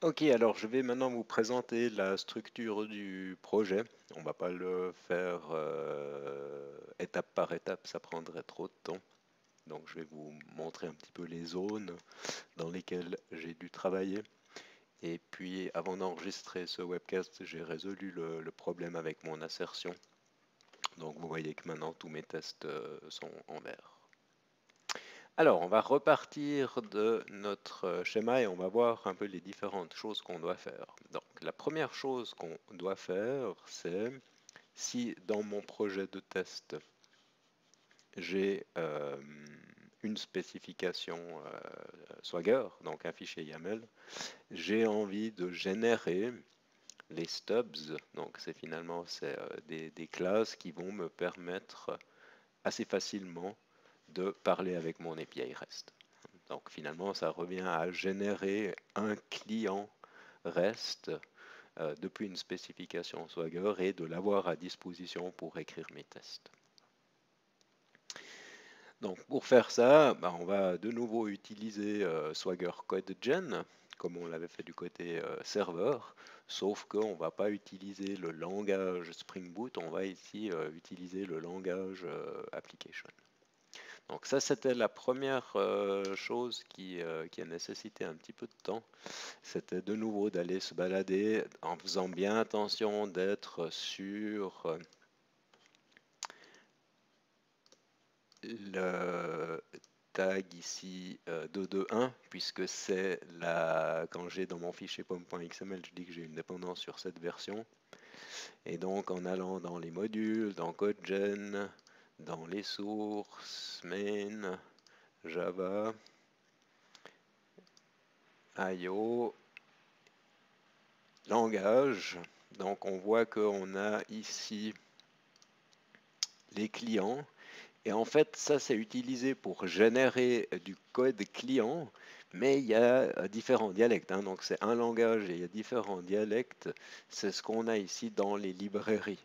Ok, alors je vais maintenant vous présenter la structure du projet. On va pas le faire étape par étape, ça prendrait trop de temps. Donc je vais vous montrer un petit peu les zones dans lesquelles j'ai dû travailler. Et puis avant d'enregistrer ce webcast, j'ai résolu le problème avec mon assertion. Donc vous voyez que maintenant tous mes tests sont en vert. Alors, on va repartir de notre schéma et on va voir un peu les différentes choses qu'on doit faire. Donc, la première chose qu'on doit faire, c'est si dans mon projet de test, j'ai une spécification Swagger, donc un fichier YAML, j'ai envie de générer les stubs. Donc, c'est finalement des classes qui vont me permettre assez facilement de parler avec mon API REST. Donc finalement, ça revient à générer un client REST depuis une spécification Swagger et de l'avoir à disposition pour écrire mes tests. Donc pour faire ça, on va de nouveau utiliser Swagger CodeGen, comme on l'avait fait du côté serveur, sauf qu'on ne va pas utiliser le langage Spring Boot, on va ici utiliser le langage Application. Donc ça, c'était la première chose qui a nécessité un petit peu de temps. C'était de nouveau d'aller se balader en faisant bien attention d'être sur le tag ici 221, puisque c'est quand j'ai dans mon fichier pom.xml, je dis que j'ai une dépendance sur cette version. Et donc en allant dans les modules, dans CodeGen, dans les sources, main, Java, IO, langage. Donc on voit qu'on a ici les clients. Et en fait, ça c'est utilisé pour générer du code client, mais il y a différents dialectes. Donc c'est un langage et il y a différents dialectes. C'est ce qu'on a ici dans les librairies.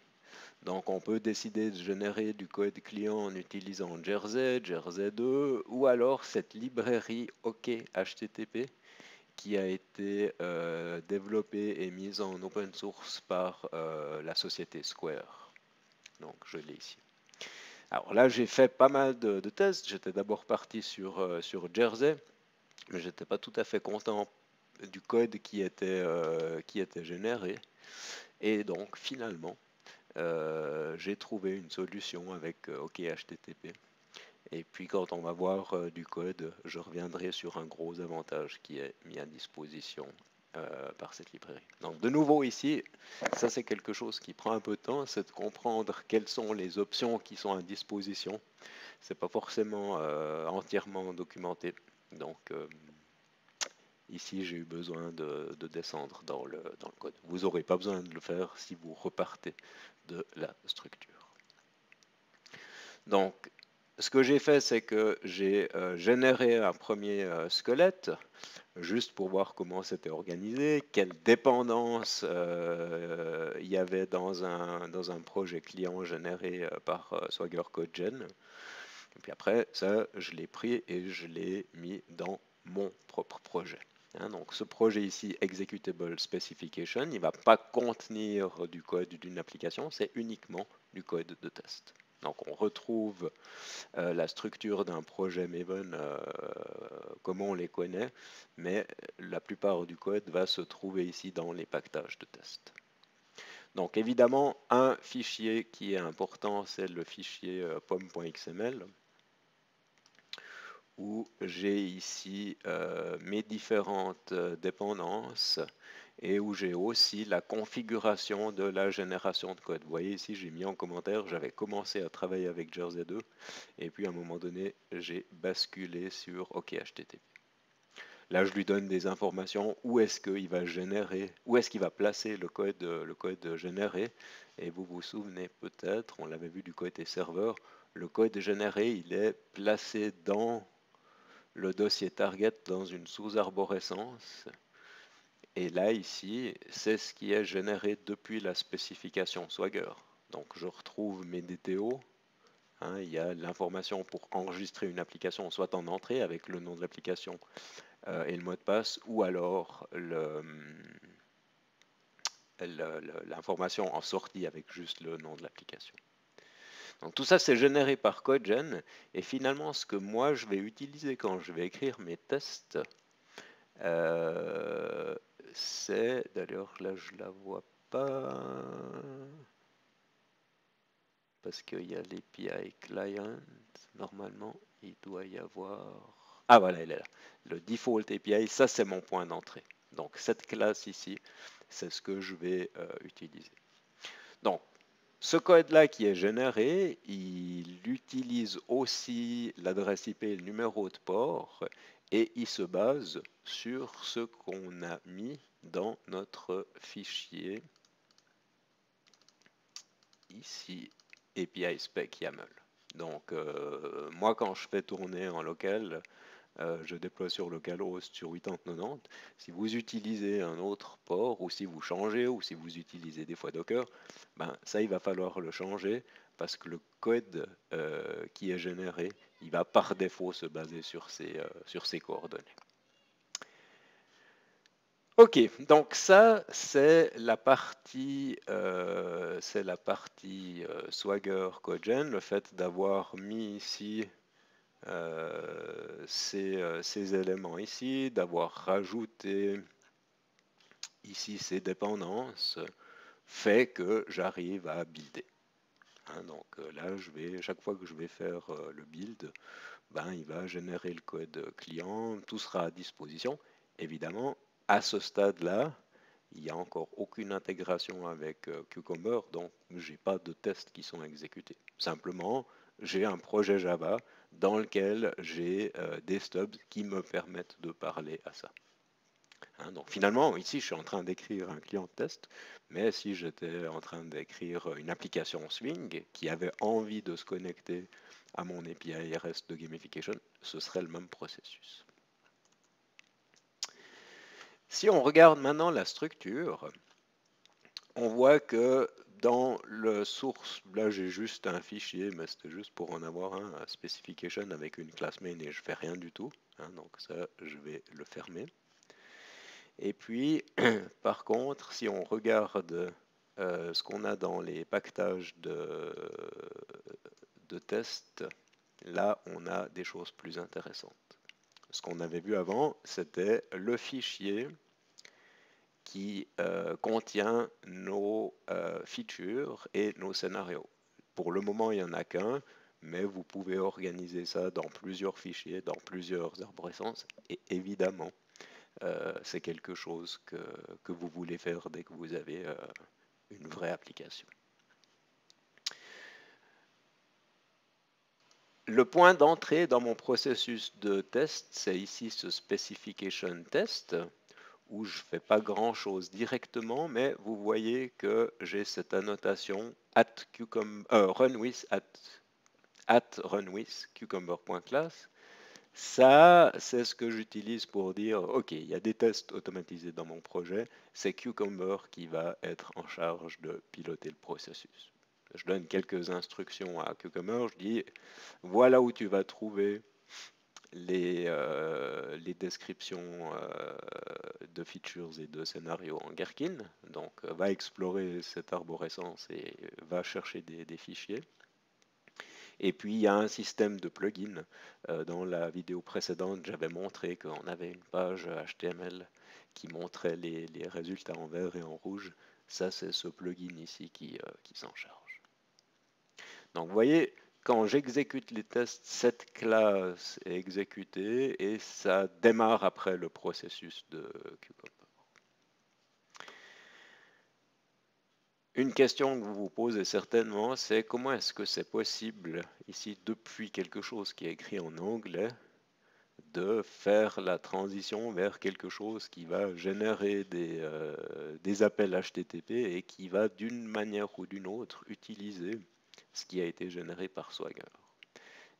Donc on peut décider de générer du code client en utilisant Jersey, Jersey2, ou alors cette librairie OK HTTP qui a été développée et mise en open source par la société Square. Donc je l'ai ici. Alors là, j'ai fait pas mal de tests. J'étais d'abord parti sur Jersey, mais j'étais pas tout à fait content du code qui était généré. Et donc finalement, j'ai trouvé une solution avec OK HTTP. Et puis quand on va voir du code, je reviendrai sur un gros avantage qui est mis à disposition par cette librairie. Donc de nouveau ici, ça c'est quelque chose qui prend un peu de temps, c'est de comprendre quelles sont les options qui sont à disposition. C'est pas forcément entièrement documenté. Donc ici j'ai eu besoin de descendre dans le code. Vous n'aurez pas besoin de le faire si vous repartez de la structure. Donc ce que j'ai fait, c'est que j'ai généré un premier squelette, juste pour voir comment c'était organisé, quelle dépendance il y avait dans un projet client généré par Swagger CodeGen. Et puis après, ça, je l'ai pris et je l'ai mis dans mon propre projet. Donc ce projet ici, Executable Specification, il ne va pas contenir du code d'une application, c'est uniquement du code de test. Donc on retrouve la structure d'un projet Maven comme on les connaît, mais la plupart du code va se trouver ici dans les packages de test. Donc évidemment, un fichier qui est important, c'est le fichier pom.xml, où j'ai ici mes différentes dépendances et où j'ai aussi la configuration de la génération de code. Vous voyez ici, j'ai mis en commentaire, j'avais commencé à travailler avec Jersey 2 et puis à un moment donné, j'ai basculé sur OK HTTP. Là, je lui donne des informations, où est-ce qu'il va générer, où est-ce qu'il va placer le code généré. Et vous vous souvenez peut-être, on l'avait vu du côté serveur, le code généré, il est placé dans le dossier target dans une sous-arborescence. Et là, ici, c'est ce qui est généré depuis la spécification Swagger. Donc, je retrouve mes DTO. Il y a l'information pour enregistrer une application, soit en entrée avec le nom de l'application et le mot de passe, ou alors l'information en sortie avec juste le nom de l'application. Donc tout ça, c'est généré par CodeGen. Et finalement, ce que moi, je vais utiliser quand je vais écrire mes tests, c'est... D'ailleurs, là, je la vois pas. Parce qu'il y a l'API client. Normalement, il doit y avoir... Ah, voilà, elle est là. Le default API, ça, c'est mon point d'entrée. Donc, cette classe ici, c'est ce que je vais utiliser. Donc, ce code-là qui est généré, il utilise aussi l'adresse IP et le numéro de port et il se base sur ce qu'on a mis dans notre fichier ici, API spec YAML. Donc, moi, quand je fais tourner en local, je déploie sur localhost sur 8090. Si vous utilisez un autre port, ou si vous changez, ou si vous utilisez des fois Docker, ben, ça, il va falloir le changer parce que le code qui est généré, il va par défaut se baser sur ces coordonnées. Ok, donc ça, c'est la partie Swagger CodeGen, le fait d'avoir mis ici ces éléments ici, d'avoir rajouté ici ces dépendances, fait que j'arrive à builder. Hein, donc là, chaque fois que je vais faire le build, ben, il va générer le code client, tout sera à disposition. Évidemment, à ce stade-là, il n'y a encore aucune intégration avec Cucumber, donc je n'ai pas de tests qui sont exécutés. Simplement, j'ai un projet Java dans lequel j'ai des stubs qui me permettent de parler à ça. Hein, donc finalement, ici, je suis en train d'écrire un client de test, mais si j'étais en train d'écrire une application Swing qui avait envie de se connecter à mon API REST de gamification, ce serait le même processus. Si on regarde maintenant la structure, on voit que dans le source, là j'ai juste un fichier, mais c'était juste pour en avoir un specification avec une classe main et je fais rien du tout. Hein, donc ça, je vais le fermer. Et puis, par contre, si on regarde ce qu'on a dans les packages de tests, là on a des choses plus intéressantes. Ce qu'on avait vu avant, c'était le fichier qui contient nos features et nos scénarios. Pour le moment, il n'y en a qu'un, mais vous pouvez organiser ça dans plusieurs fichiers, dans plusieurs arborescences, et évidemment, c'est quelque chose que vous voulez faire dès que vous avez une vraie application. Le point d'entrée dans mon processus de test, c'est ici ce specification test, où je ne fais pas grand chose directement, mais vous voyez que j'ai cette annotation runwith cucumber.class. Ça, c'est ce que j'utilise pour dire, OK, il y a des tests automatisés dans mon projet, c'est Cucumber qui va être en charge de piloter le processus. Je donne quelques instructions à Cucumber, je dis, voilà où tu vas trouver les descriptions de features et de scénarios en Gherkin. Donc, va explorer cette arborescence et va chercher des fichiers. Et puis, il y a un système de plugins. Dans la vidéo précédente, j'avais montré qu'on avait une page HTML qui montrait les résultats en vert et en rouge. Ça, c'est ce plugin ici qui s'en charge. Donc, vous voyez, quand j'exécute les tests, cette classe est exécutée et ça démarre après le processus de Cucumber. Une question que vous vous posez certainement, c'est comment est-ce que c'est possible, ici, depuis quelque chose qui est écrit en anglais, de faire la transition vers quelque chose qui va générer des appels HTTP et qui va, d'une manière ou d'une autre, utiliser ce qui a été généré par Swagger.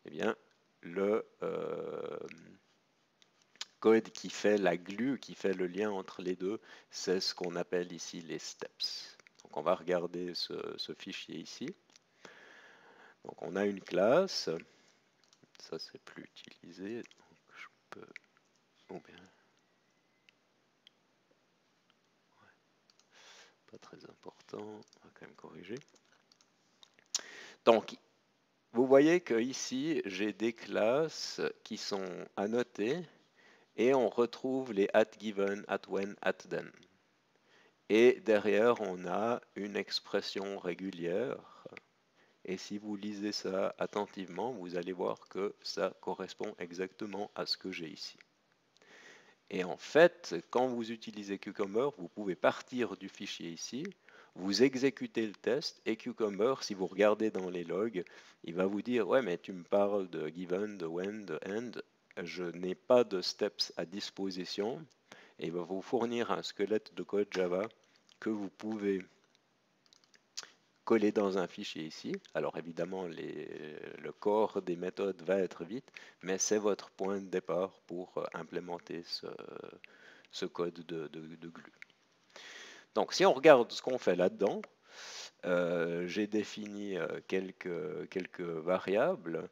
Eh bien, le code qui fait la glue, qui fait le lien entre les deux, c'est ce qu'on appelle ici les steps. Donc on va regarder ce fichier ici. Donc on a une classe, ça c'est plus utilisé, donc je peux... Oh bien. pas très important, on va quand même corriger. Donc, vous voyez que ici, j'ai des classes qui sont annotées et on retrouve les @given, @when, @then. Et derrière, on a une expression régulière. Et si vous lisez ça attentivement, vous allez voir que ça correspond exactement à ce que j'ai ici. Et en fait, quand vous utilisez Cucumber, vous pouvez partir du fichier ici, vous exécutez le test, et Cucumber, si vous regardez dans les logs, il va vous dire, ouais, mais tu me parles de given, de when, de end, je n'ai pas de steps à disposition, et il va vous fournir un squelette de code Java que vous pouvez coller dans un fichier ici. Alors évidemment, le corps des méthodes va être vite, mais c'est votre point de départ pour implémenter ce code de glue. Donc si on regarde ce qu'on fait là-dedans, j'ai défini quelques variables.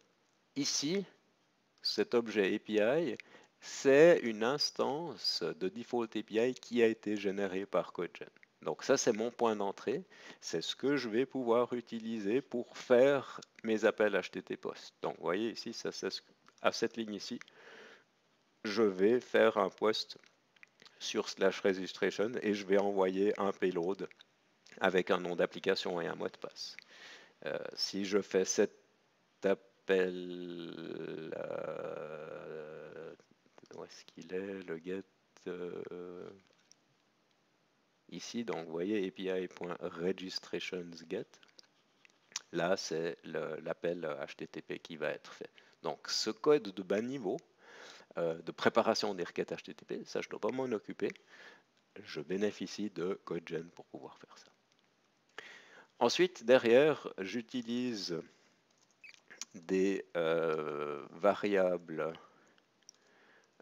Ici, cet objet API, c'est une instance de default API qui a été générée par CodeGen. Donc ça, c'est mon point d'entrée. C'est ce que je vais pouvoir utiliser pour faire mes appels HTTP POST. Donc vous voyez ici, ça, à cette ligne ici, je vais faire un post sur /registration et je vais envoyer un payload avec un nom d'application et un mot de passe. Si je fais cet appel, où est-ce qu'il est, le get ici, donc vous voyez api.registrationsget, là c'est l'appel HTTP qui va être fait. Donc ce code de bas niveau, de préparation des requêtes HTTP, ça je ne dois pas m'en occuper, je bénéficie de CodeGen pour pouvoir faire ça. Ensuite, derrière, j'utilise des variables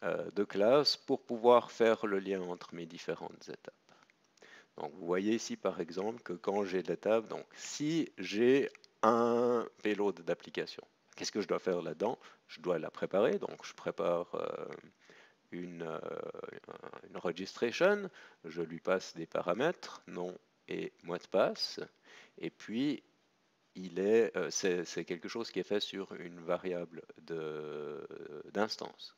de classe pour pouvoir faire le lien entre mes différentes étapes. Donc vous voyez ici par exemple que quand j'ai l'étape, donc si j'ai un payload d'application, qu'est-ce que je dois faire là-dedans? Je dois la préparer, donc je prépare une registration, je lui passe des paramètres, nom et mot de passe, et puis c'est quelque chose qui est fait sur une variable d'instance.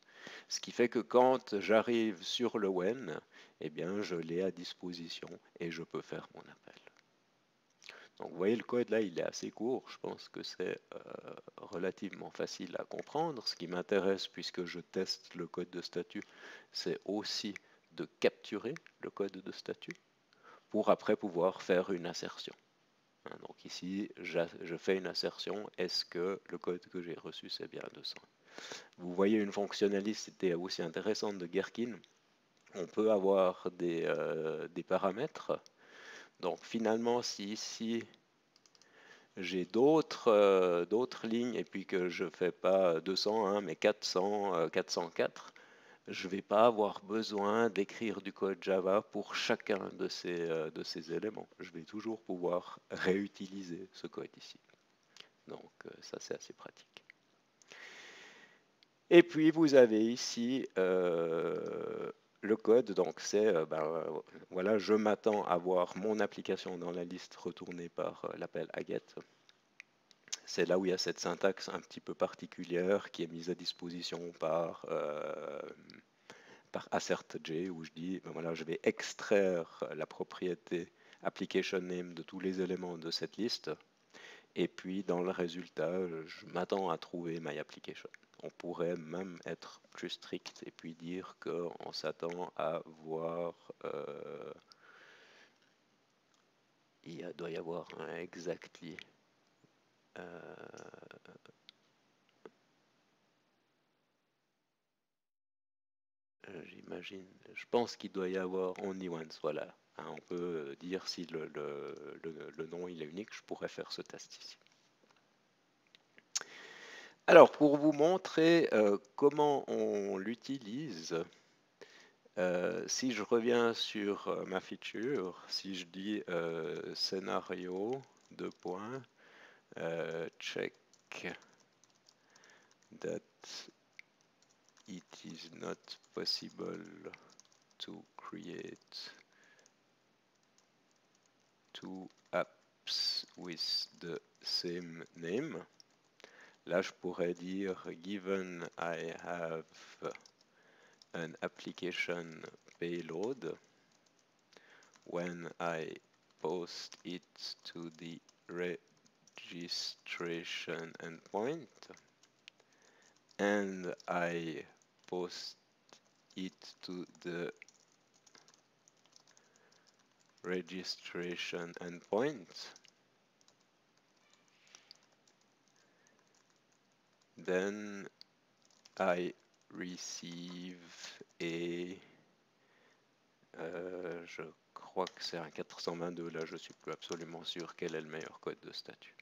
Ce qui fait que quand j'arrive sur le when, eh bien, je l'ai à disposition et je peux faire mon appel. Donc vous voyez, le code là, il est assez court. Je pense que c'est relativement facile à comprendre. Ce qui m'intéresse, puisque je teste le code de statut, c'est aussi de capturer le code de statut pour après pouvoir faire une assertion. Donc ici, je fais une assertion. Est-ce que le code que j'ai reçu, c'est bien 200? Vous voyez une fonctionnalité aussi intéressante de Gherkin. On peut avoir des paramètres. Donc finalement, si ici j'ai d'autres lignes et puis que je ne fais pas 201 mais 400, 404, je ne vais pas avoir besoin d'écrire du code Java pour chacun de ces éléments. Je vais toujours pouvoir réutiliser ce code ici. Donc ça, c'est assez pratique. Et puis vous avez ici le code, donc c'est, voilà, je m'attends à voir mon application dans la liste retournée par l'appel aget. C'est là où il y a cette syntaxe un petit peu particulière qui est mise à disposition par assertj, où je dis, ben voilà, je vais extraire la propriété application name de tous les éléments de cette liste, et puis dans le résultat, je m'attends à trouver my application. On pourrait même être plus strict et puis dire qu'on s'attend à voir, il doit y avoir un exactly. J'imagine, je pense qu'il doit y avoir only once, voilà. Hein, on peut dire si le nom il est unique, je pourrais faire ce test ici. Alors, pour vous montrer comment on l'utilise, si je reviens sur ma feature, si je dis scénario, check that it is not possible to create two apps with the same name. Là, je pourrais dire given I have an application payload, when I post it to the registration endpoint and I post it to the registration endpoint, then I receive a je crois que c'est un 422, là je suis plus absolument sûr quel est le meilleur code de statut.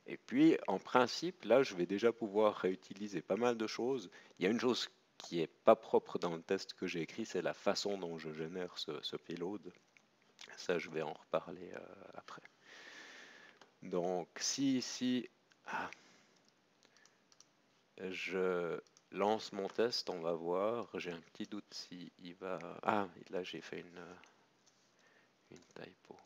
Et puis en principe là je vais déjà pouvoir réutiliser pas mal de choses. Il y a une chose qui est pas propre dans le test que j'ai écrit, c'est la façon dont je génère ce payload. Ça je vais en reparler après. Donc si je lance mon test, on va voir. J'ai un petit doute si il va... Ah, là j'ai fait une typo.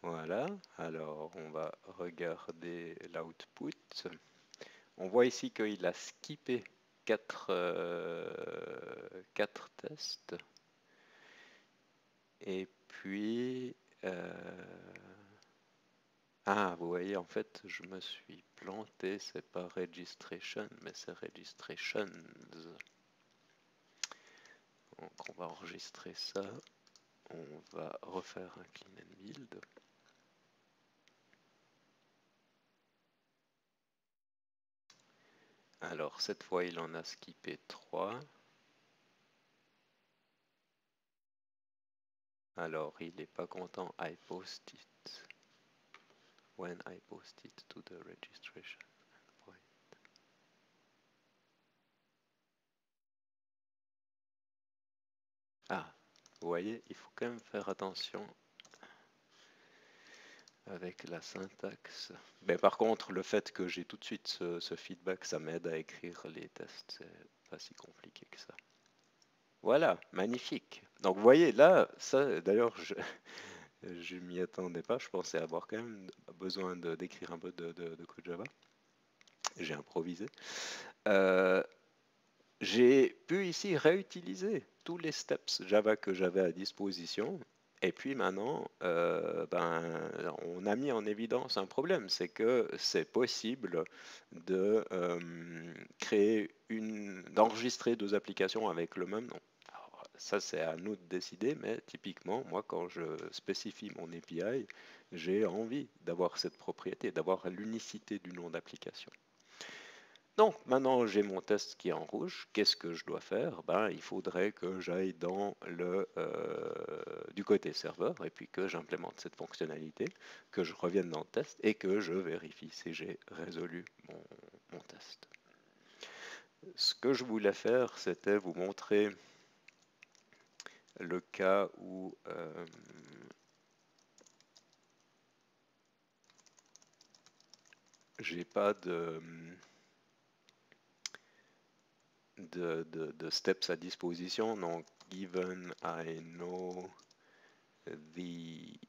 Voilà, alors on va regarder l'output. On voit ici qu'il a skippé 4 tests. Et puis... Ah, vous voyez, en fait, je me suis planté. C'est pas registration, mais c'est registrations. Donc on va enregistrer ça. On va refaire un clean and build. Alors cette fois il en a skippé 3. Alors il n'est pas content. I post it. When I post it to the registration point. Ah, vous voyez, il faut quand même faire attention avec la syntaxe. Mais par contre, le fait que j'ai tout de suite ce feedback, ça m'aide à écrire les tests. C'est pas si compliqué que ça. Voilà, magnifique. Donc vous voyez, là, ça, d'ailleurs, je m'y attendais pas. Je pensais avoir quand même besoin d'écrire un peu de code Java. J'ai improvisé. J'ai pu ici réutiliser tous les steps Java que j'avais à disposition. Et puis maintenant, on a mis en évidence un problème, c'est que c'est possible de d'enregistrer deux applications avec le même nom. Alors, ça, c'est à nous de décider, mais typiquement, moi, quand je spécifie mon API, j'ai envie d'avoir cette propriété, d'avoir l'unicité du nom d'application. Donc maintenant j'ai mon test qui est en rouge. Qu'est-ce que je dois faire? Il faudrait que j'aille dans du côté serveur et puis que j'implémente cette fonctionnalité, que je revienne dans le test et que je vérifie si j'ai résolu mon test. Ce que je voulais faire, c'était vous montrer le cas où j'ai pas de steps à disposition. Donc, given I know the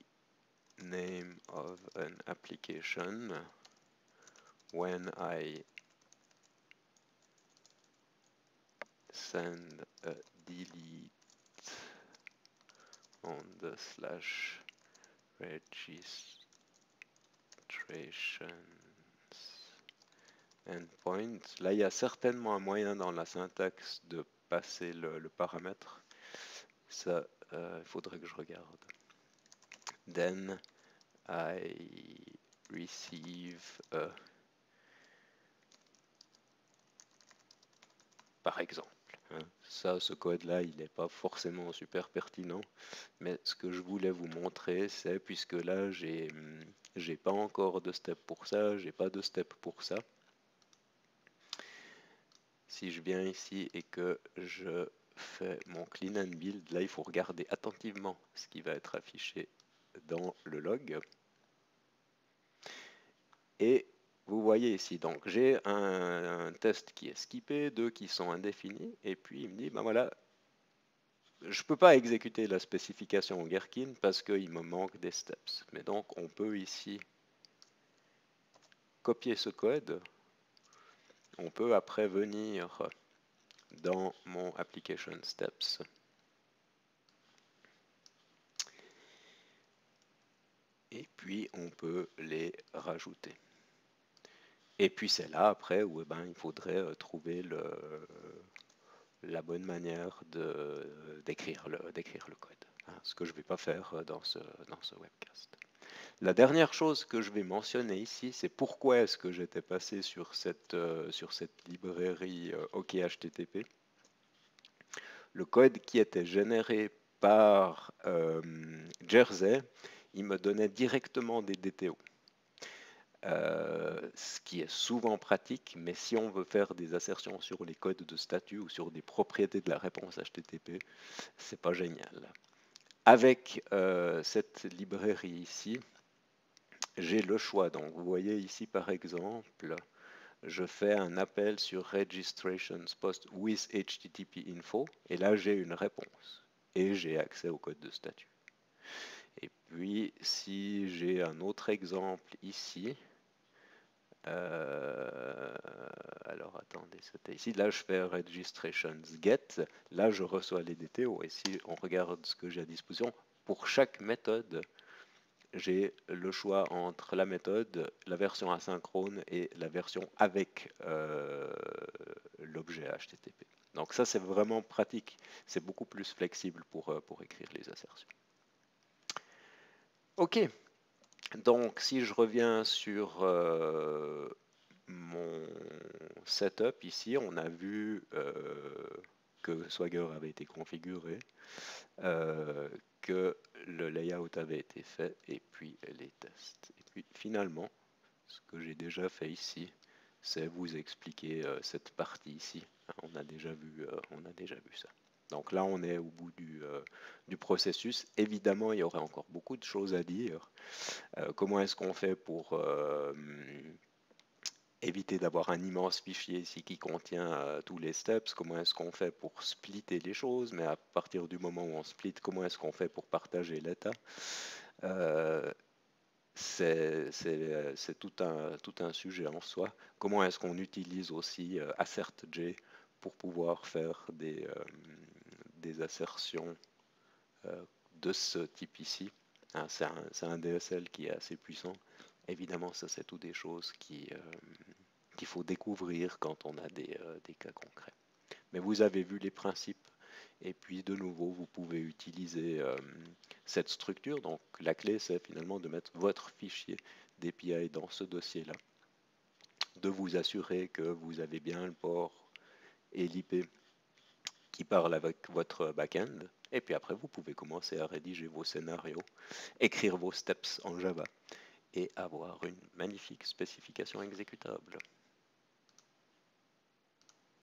name of an application, when I send a delete on the slash registration endpoint. Là, il y a certainement un moyen dans la syntaxe de passer le paramètre. Ça, il faudrait que je regarde. Then I receive par exemple. Ça, ce code-là, il n'est pas forcément super pertinent, mais ce que je voulais vous montrer, c'est, puisque là, j'ai pas encore de step pour ça, j'ai pas de step pour ça. Si je viens ici et que je fais mon clean and build, là, il faut regarder attentivement ce qui va être affiché dans le log. Et vous voyez ici, donc j'ai un test qui est skippé, 2 qui sont indéfinis, et puis il me dit, ben voilà, je ne peux pas exécuter la spécification Gherkin parce qu'il me manque des steps. Mais donc on peut ici copier ce code. On peut après venir dans mon application steps et puis on peut les rajouter. Et puis c'est là après où il faudrait trouver la bonne manière d'écrire le code, hein, ce que je ne vais pas faire dans ce webcast. La dernière chose que je vais mentionner ici, c'est pourquoi est-ce que j'étais passé sur cette librairie OKHTTP. Le code qui était généré par Jersey, il me donnait directement des DTO. Ce qui est souvent pratique, mais si on veut faire des assertions sur les codes de statut ou sur des propriétés de la réponse HTTP, c'est pas génial. Avec cette librairie ici, j'ai le choix. Donc vous voyez ici par exemple, je fais un appel sur registrations post with HTTP info et là j'ai une réponse et j'ai accès au code de statut. Et puis si j'ai un autre exemple ici, alors attendez, c'était ici, là je fais registrations get, là je reçois les DTO et si on regarde ce que j'ai à disposition, pour chaque méthode, j'ai le choix entre la méthode, la version asynchrone et la version avec l'objet HTTP. Donc ça, c'est vraiment pratique. C'est beaucoup plus flexible pour écrire les assertions. OK. Donc, si je reviens sur mon setup ici, on a vu que Swagger avait été configuré, que le layout avait été fait, et puis les tests. Et puis finalement, ce que j'ai déjà fait ici, c'est vous expliquer cette partie ici. On a déjà vu ça. Donc là, on est au bout du processus. Évidemment, il y aurait encore beaucoup de choses à dire. Comment est-ce qu'on fait pour éviter d'avoir un immense fichier ici qui contient tous les steps? Comment est-ce qu'on fait pour splitter les choses? Mais à partir du moment où on split, comment est-ce qu'on fait pour partager l'état? C'est tout un sujet en soi. Comment est-ce qu'on utilise aussi AssertJ pour pouvoir faire des assertions de ce type ici? Hein, c'est un DSL qui est assez puissant. Évidemment, ça c'est toutes des choses qu'il faut découvrir quand on a des cas concrets. Mais vous avez vu les principes. Et puis de nouveau, vous pouvez utiliser cette structure. Donc la clé, c'est finalement de mettre votre fichier d'API dans ce dossier-là, de vous assurer que vous avez bien le port et l'IP qui parle avec votre backend. Et puis après, vous pouvez commencer à rédiger vos scénarios, écrire vos steps en Java et avoir une magnifique spécification exécutable.